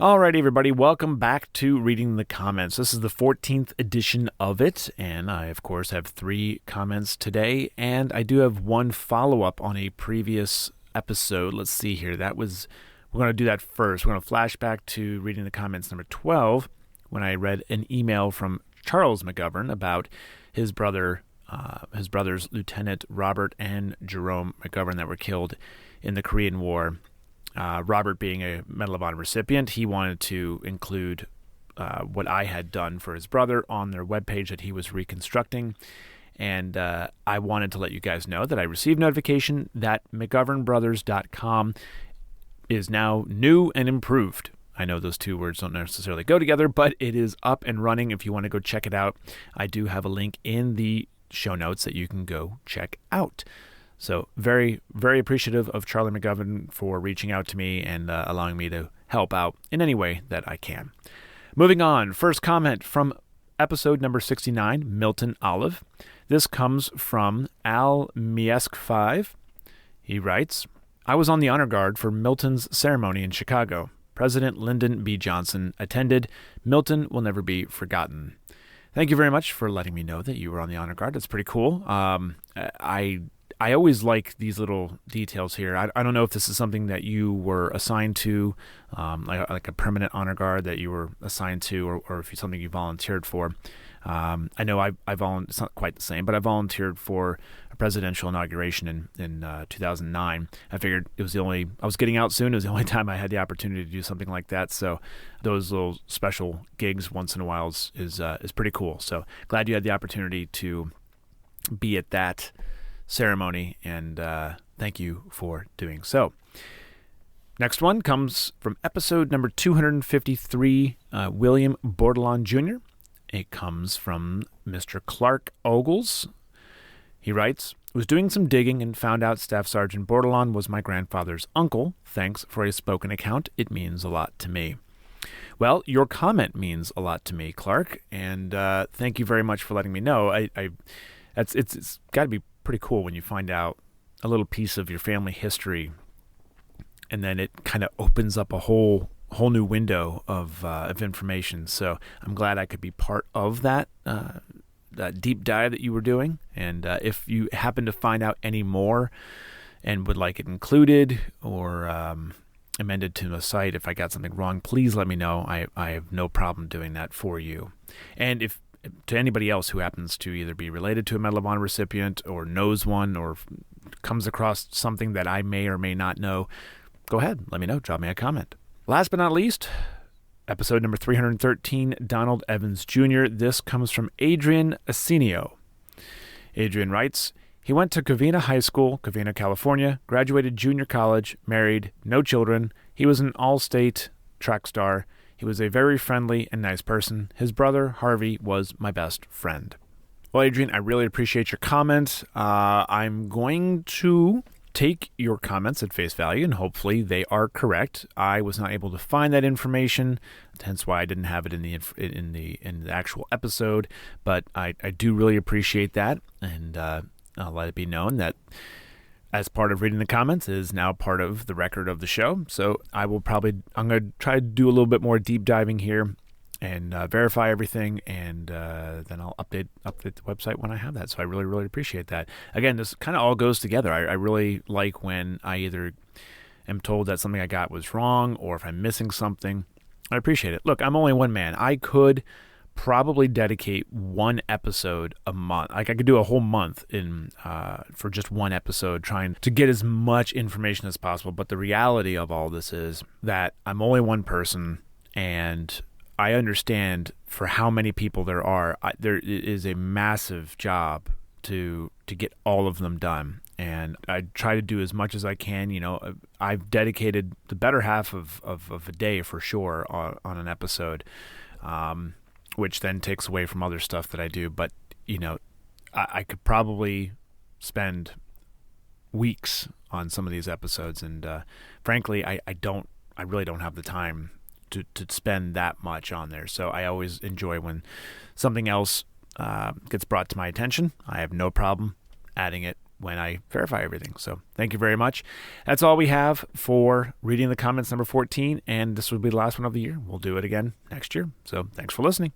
Alrighty, everybody, welcome back to Reading the Comments. This is the 14th edition of it, and I, of course, have 3 comments today, and I do have one follow-up on a previous episode. Let's see here. We're going to do that first. We're going to flash back to Reading the Comments number 12, when I read an email from Charles McGovern about his brother's Lieutenant Robert and Jerome McGovern that were killed in the Korean War. Robert being a Medal of Honor recipient, he wanted to include what I had done for his brother on their webpage that he was reconstructing. And I wanted to let you guys know that I received notification that McGovernBrothers.com is now new and improved. I know those two words don't necessarily go together, but it is up and running. If you want to go check it out, I do have a link in the show notes that you can go check out. So very, very appreciative of Charlie McGovern for reaching out to me and allowing me to help out in any way that I can. Moving on, first comment from episode number 69, Milton Olive. This comes from Al Miesk5. He writes, I was on the honor guard for Milton's ceremony in Chicago. President Lyndon B. Johnson attended. Milton will never be forgotten. Thank you very much for letting me know that you were on the honor guard. That's pretty cool. I always like these little details here. I don't know if this is something that you were assigned to, like a permanent honor guard that you were assigned to, or if it's something you volunteered for. I know it's not quite the same, but I volunteered for a presidential inauguration in 2009. I figured I was getting out soon. It was the only time I had the opportunity to do something like that. So those little special gigs once in a while is pretty cool. So glad you had the opportunity to be at that ceremony, and thank you for doing so. Next one comes from episode number 253, William Bordelon Jr. It comes from Mr. Clark Ogles. He writes, was doing some digging and found out Staff Sergeant Bordelon was my grandfather's uncle. Thanks for a spoken account. It means a lot to me. Well, your comment means a lot to me, Clark, and thank you very much for letting me know. It's got to be pretty cool when you find out a little piece of your family history, and then it kind of opens up a whole new window of information. So I'm glad I could be part of that deep dive that you were doing. And if you happen to find out any more and would like it included or amended to the site, if I got something wrong, please let me know. I have no problem doing that for you. And if to anybody else who happens to either be related to a Medal of Honor recipient or knows one or comes across something that I may or may not know, go ahead, let me know, drop me a comment. Last but not least, episode number 313, Donald Evans Jr. This comes from Adrian Asenio. Adrian writes, he went to Covina High School, Covina, California, graduated junior college, married, no children. He was an all-state track star. He was a very friendly and nice person. His brother, Harvey, was my best friend. Well, Adrian, I really appreciate your comment. I'm going to take your comments at face value, and hopefully they are correct. I was not able to find that information, hence why I didn't have it in the actual episode. But I do really appreciate that, and I'll let it be known that as part of Reading the Comments is now part of the record of the show. So I'm going to try to do a little bit more deep diving here and verify everything, and then I'll update the website when I have that. So I really, really appreciate that. Again, this kind of all goes together. I really like when I either am told that something I got was wrong or if I'm missing something. I appreciate it. Look, I'm only one man. I could probably dedicate one episode a month. Like I could do a whole month for just one episode trying to get as much information as possible. But the reality of all this is that I'm only one person, and I understand for how many people there are, there is a massive job to get all of them done. And I try to do as much as I can. You know, I've dedicated the better half of a day for sure on an episode, which then takes away from other stuff that I do. But, you know, I could probably spend weeks on some of these episodes. And frankly, I really don't have the time to spend that much on there. So I always enjoy when something else gets brought to my attention. I have no problem adding it when I verify everything. So thank you very much. That's all we have for Reading the Comments number 14, and this will be the last one of the year. We'll do it again next year. So thanks for listening.